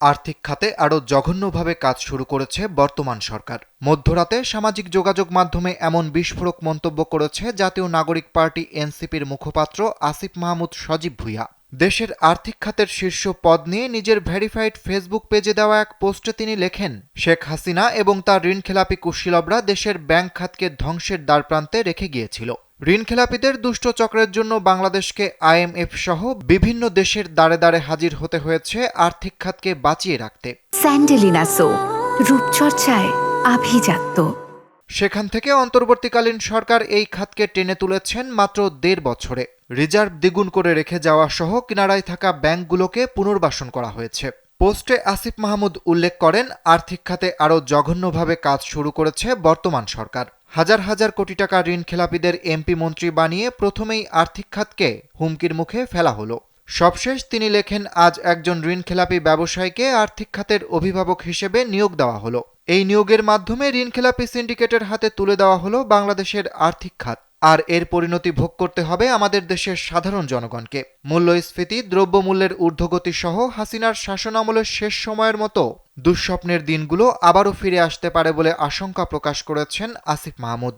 আর্থিক খাতে আরও জঘন্যভাবে কাজ শুরু করেছে বর্তমান সরকার। মধ্যরাতে সামাজিক যোগাযোগ মাধ্যমে এমন বিস্ফোরক মন্তব্য করেছে জাতীয় নাগরিক পার্টি এনসিপির মুখপাত্র আসিফ মাহমুদ সজীব ভুঁইয়া। দেশের আর্থিক খাতের শীর্ষ পদ নিয়ে নিজের ভেরিফাইড ফেসবুক পেজে দেওয়া এক পোস্টে তিনি লেখেন, শেখ হাসিনা এবং তার ঋণখেলাপি কুশীলবরা দেশের ব্যাংক খাতকে ধ্বংসের দ্বারপ্রান্তে রেখে গিয়েছিল। ঋণখেলাপিদের দুষ্ট চক্রের জন্য বাংলাদেশকে আইএমএফ সহ বিভিন্ন দেশের দ্বারে দ্বারে হাজির হতে হয়েছে আর্থিক খাতকে বাঁচিয়ে রাখতে। স্যান্ডেলিনা সো, রূপচর্চায় আভিজাত্য। সেখান থেকে অন্তর্বর্তীকালীন সরকার এই খাতকে টেনে তুলেছেন মাত্র ১.৫ বছরে। রিজার্ভ দ্বিগুণ করে রেখে যাওয়া সহ কিনারায় থাকা ব্যাংকগুলোকে পুনর্বাসন করা হয়েছে। পোস্টে আসিফ মাহমুদ উল্লেখ করেন, আর্থিক খাতে আরও জঘন্যভাবে কাজ শুরু করেছে বর্তমান সরকার। হাজার হাজার কোটি টাকা ঋণখেলাপিদের এমপি মন্ত্রী বানিয়ে প্রথমেই আর্থিক খাতকে হুমকির মুখে ফেলা হলো। সবশেষ তিনি লেখেন, আজ একজন ঋণখেলাপি ব্যবসায়ীকে আর্থিক খাতের অভিভাবক হিসেবে নিয়োগ দেওয়া হলো। এই নিয়োগের মাধ্যমে ঋণখেলাপি সিন্ডিকেটের হাতে তুলে দেওয়া হলো বাংলাদেশের আর্থিক খাত। আর এর পরিণতি ভোগ করতে হবে আমাদের দেশের সাধারণ জনগণকে। মূল্যস্ফীতি, দ্রব্যমূল্যের ঊর্ধ্বগতি সহ হাসিনার শাসনামলের শেষ সময়ের মতো দুঃস্বপ্নের দিনগুলো আবারও ফিরে আসতে পারে বলে আশঙ্কা প্রকাশ করেছেন আসিফ মাহমুদ।